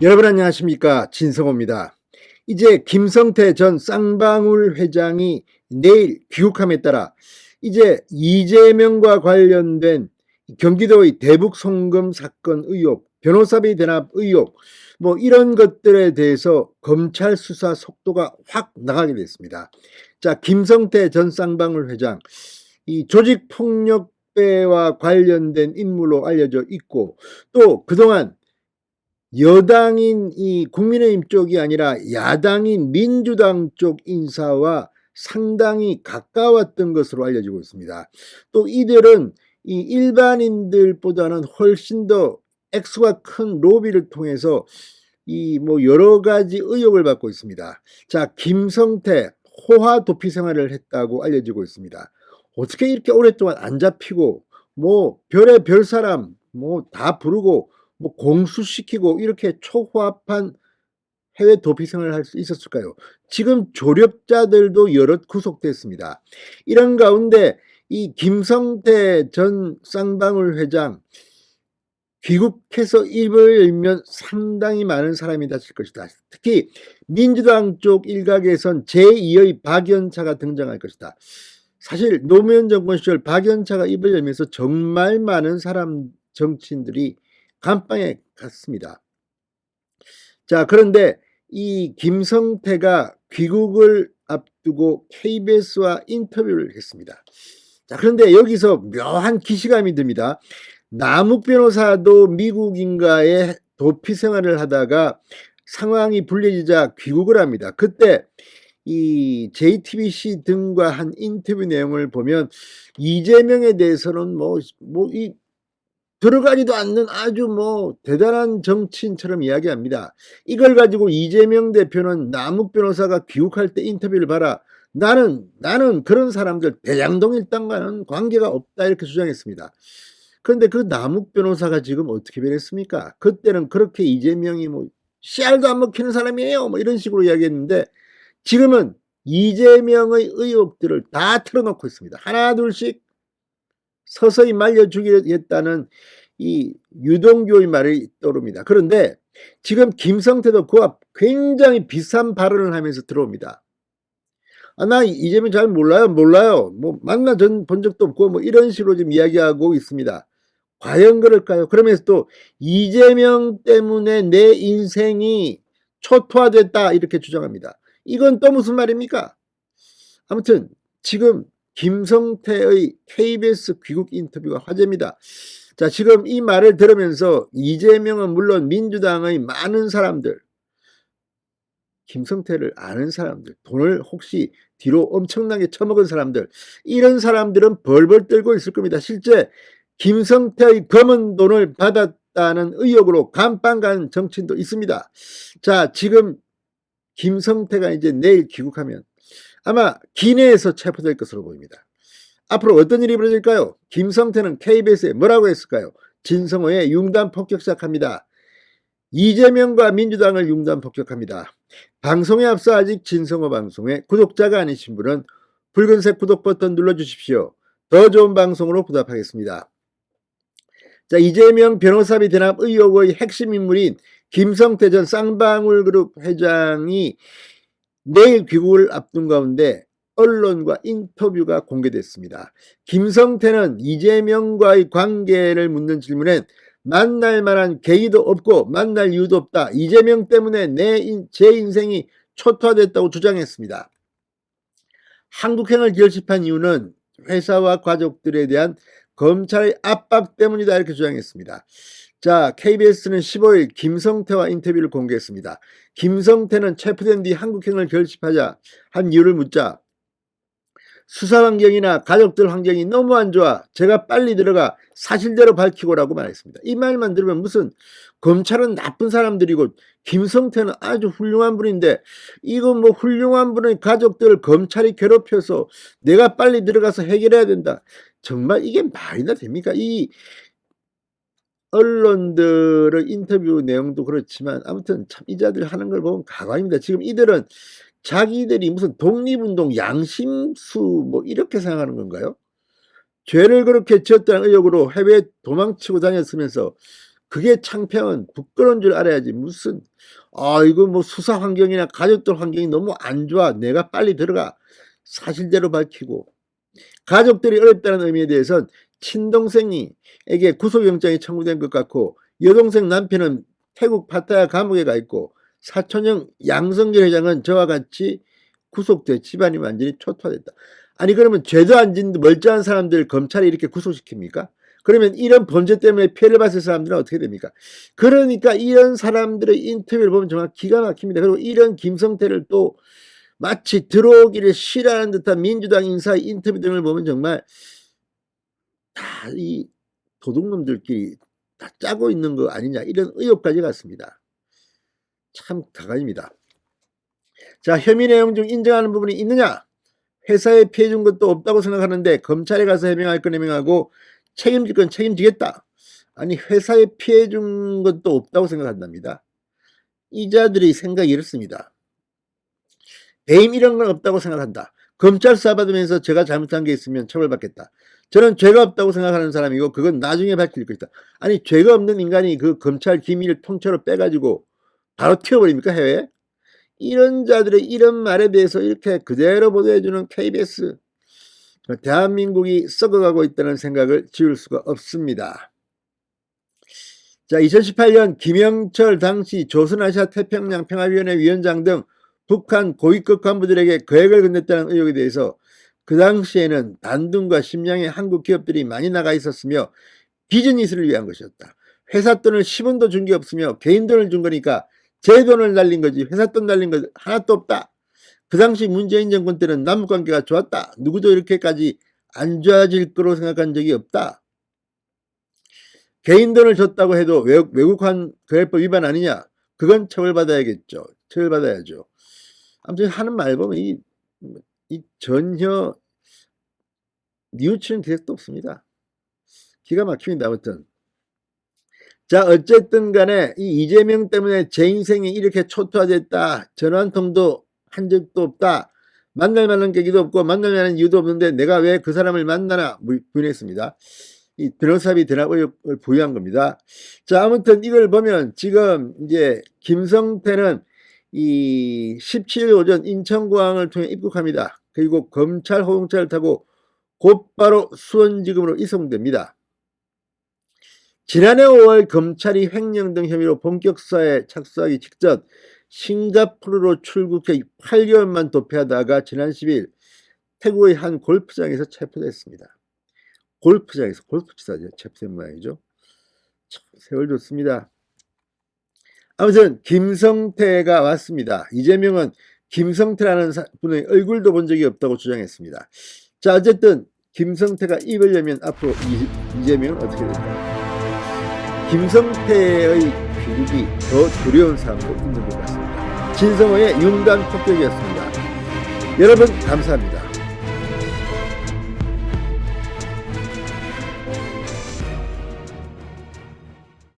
여러분 안녕하십니까, 진성호입니다. 이제 김성태 전 쌍방울 회장이 내일 귀국함에 따라 이제 이재명과 관련된 경기도의 대북 송금 사건 의혹, 변호사비 대납 의혹, 이런 것들에 대해서 검찰 수사 속도가 확 나가게 됐습니다. 자, 김성태 전 쌍방울 회장, 이 조직폭력배와 관련된 인물로 알려져 있고, 또 그동안 여당인 이 국민의힘 쪽이 아니라 야당인 민주당 쪽 인사와 상당히 가까웠던 것으로 알려지고 있습니다. 또 이들은 이 일반인들보다는 훨씬 더 액수가 큰 로비를 통해서 이 여러 가지 의혹을 받고 있습니다. 자, 김성태 호화 도피 생활을 했다고 알려지고 있습니다. 어떻게 이렇게 오랫동안 안 잡히고 별의 별 사람 다 부르고 공수시키고 이렇게 초호합한 해외 도피 생활을 할 수 있었을까요? 지금 조력자들도 여럿 구속됐습니다. 이런 가운데 이 김성태 전 쌍방울 회장 귀국해서 입을 열면 상당히 많은 사람이 다칠 것이다. 특히 민주당 쪽 일각에선 제2의 박연차가 등장할 것이다. 사실 노무현 정권 시절 박연차가 입을 열면서 정말 많은 정치인들이 감방에 갔습니다. 자, 그런데 이 김성태가 귀국을 앞두고 KBS와 인터뷰를 했습니다. 자, 그런데 여기서 묘한 기시감이 듭니다. 남욱 변호사도 미국인가에 도피 생활을 하다가 상황이 불리해지자 귀국을 합니다. 그때 이 JTBC 등과 한 인터뷰 내용을 보면 이재명에 대해서는 들어가지도 않는 아주 대단한 정치인처럼 이야기합니다. 이걸 가지고 이재명 대표는 남욱 변호사가 귀국할 때 인터뷰를 봐라. 나는 그런 사람들 대장동 일당과는 관계가 없다 이렇게 주장했습니다. 그런데 그 남욱 변호사가 지금 어떻게 변했습니까? 그때는 그렇게 이재명이 씨알도 안 먹히는 사람이에요 이런 식으로 이야기했는데 지금은 이재명의 의혹들을 다 털어놓고 있습니다. 하나 둘씩 서서히 말려주겠다는 이 유동규의 말이 떠오릅니다. 그런데 지금 김성태도 그와 굉장히 비슷한 발언을 하면서 들어옵니다. 나 이재명 잘 몰라요. 만나 본 적도 없고 이런 식으로 지금 이야기하고 있습니다. 과연 그럴까요? 그러면서 또 이재명 때문에 내 인생이 초토화됐다 이렇게 주장합니다. 이건 또 무슨 말입니까? 아무튼 지금 김성태의 KBS 귀국 인터뷰가 화제입니다. 자, 지금 이 말을 들으면서 이재명은 물론 민주당의 많은 사람들, 김성태를 아는 사람들, 돈을 혹시 뒤로 엄청나게 처먹은 사람들, 이런 사람들은 벌벌 떨고 있을 겁니다. 실제 김성태의 검은 돈을 받았다는 의혹으로 감방 간 정치인도 있습니다. 자, 지금 김성태가 이제 내일 귀국하면 아마 기내에서 체포될 것으로 보입니다. 앞으로 어떤 일이 벌어질까요? 김성태는 KBS에 뭐라고 했을까요? 진성호의 융단 폭격 시작합니다. 이재명과 민주당을 융단 폭격합니다. 방송에 앞서 아직 진성호 방송에 구독자가 아니신 분은 붉은색 구독 버튼 눌러주십시오. 더 좋은 방송으로 보답하겠습니다. 자, 이재명 변호사비 대납 의혹의 핵심 인물인 김성태 전 쌍방울그룹 회장이 내일 귀국을 앞둔 가운데 언론과 인터뷰가 공개됐습니다. 김성태는 이재명과의 관계를 묻는 질문엔 만날 만한 계기도 없고 만날 이유도 없다. 이재명 때문에 제 인생이 초토화됐다고 주장했습니다. 한국행을 결집한 이유는 회사와 가족들에 대한 검찰의 압박 때문이다 이렇게 주장했습니다. 자, KBS는 15일 김성태와 인터뷰를 공개했습니다. 김성태는 체포된 뒤 한국행을 결집하자 한 이유를 묻자 수사 환경이나 가족들 환경이 너무 안 좋아 제가 빨리 들어가 사실대로 밝히고라고 말했습니다. 이 말만 들으면 무슨 검찰은 나쁜 사람들이고 김성태는 아주 훌륭한 분인데 이거 훌륭한 분의 가족들을 검찰이 괴롭혀서 내가 빨리 들어가서 해결해야 된다. 정말 이게 말이나 됩니까? 이 언론들의 인터뷰 내용도 그렇지만 아무튼 참 이자들 하는 걸 보면 가관입니다. 지금 이들은 자기들이 무슨 독립운동 양심수 이렇게 생각하는 건가요? 죄를 그렇게 지었다는 의혹으로 해외에 도망치고 다녔으면서 그게 창피하면 부끄러운 줄 알아야지. 무슨 이거 뭐 수사 환경이나 가족들 환경이 너무 안 좋아. 내가 빨리 들어가. 사실대로 밝히고. 가족들이 어렵다는 의미에 대해서는 친동생에게 구속영장이 청구된 것 같고, 여동생 남편은 태국 파타야 감옥에 가 있고, 사촌형 양성길 회장은 저와 같이 구속돼 집안이 완전히 초토화됐다. 아니 그러면 죄도 안 짓는 멀쩡한 사람들 검찰이 이렇게 구속시킵니까? 그러면 이런 범죄 때문에 피해를 봤을 사람들은 어떻게 됩니까? 그러니까 이런 사람들의 인터뷰를 보면 정말 기가 막힙니다. 그리고 이런 김성태를 또 마치 들어오기를 싫어하는 듯한 민주당 인사의 인터뷰 등을 보면 정말 다 이 도둑놈들끼리 다 짜고 있는 거 아니냐, 이런 의혹까지 갔습니다. 참 가관입니다. 자, 혐의 내용 중 인정하는 부분이 있느냐? 회사에 피해 준 것도 없다고 생각하는데 검찰에 가서 해명할 건 해명하고 책임질 건 책임지겠다. 아니 회사에 피해 준 것도 없다고 생각한답니다. 이자들의 생각이 이렇습니다. 배임 이런 건 없다고 생각한다. 검찰 수사 받으면서 제가 잘못한 게 있으면 처벌받겠다. 저는 죄가 없다고 생각하는 사람이고 그건 나중에 밝힐 것이다. 아니 죄가 없는 인간이 그 검찰 기밀을 통째로 빼가지고 바로 튀어버립니까, 해외에? 이런 자들의 이런 말에 대해서 이렇게 그대로 보도해주는 KBS. 대한민국이 썩어가고 있다는 생각을 지울 수가 없습니다. 자, 2018년 김영철 당시 조선아시아 태평양 평화위원회 위원장 등 북한 고위급 간부들에게 거액을 건넸다는 의혹에 대해서 그 당시에는 단둥과 심양의 한국 기업들이 많이 나가 있었으며 비즈니스를 위한 것이었다. 회사 돈을 10원도 준 게 없으며 개인 돈을 준 거니까 제 돈을 날린 거지 회사 돈 날린 거 하나도 없다. 그 당시 문재인 정권 때는 남북관계가 좋았다. 누구도 이렇게까지 안 좋아질 거로 생각한 적이 없다. 개인 돈을 줬다고 해도 외국환 거래법 위반 아니냐? 그건 처벌받아야겠죠. 처벌받아야죠. 아무튼 하는 말 보면 이 전혀 뉘우치는 기색도 없습니다. 기가 막힙니다. 아무튼. 자, 어쨌든 간에 이 이재명 때문에 제 인생이 이렇게 초토화됐다. 전화 한 통도 한 적도 없다. 만날 만한 계기도 없고 만날 만한 이유도 없는데 내가 왜 그 사람을 만나나 부인했습니다. 이 변호사비 대납 의혹을 부여한 겁니다. 자, 아무튼 이걸 보면 지금 이제 김성태는 이 17일 오전 인천공항을 통해 입국합니다. 그리고 검찰 호송차를 타고 곧바로 수원지검으로 이송됩니다. 지난해 5월 검찰이 횡령 등 혐의로 본격 수사에 착수하기 직전 싱가포르로 출국해 8개월만 도피하다가 지난 10일 태국의 한 골프장에서 체포됐습니다. 골프장에서 골프 치다죠. 체포된 모양이죠. 참 세월 좋습니다. 아무튼 김성태가 왔습니다. 이재명은 김성태라는 분의 얼굴도 본 적이 없다고 주장했습니다. 자, 어쨌든 김성태가 입을 열면 앞으로 이재명은 어떻게 될까요? 김성태의 비극이 더 두려운 사람도 있는 것 같습니다. 진성호의 융단 폭격이었습니다. 여러분 감사합니다.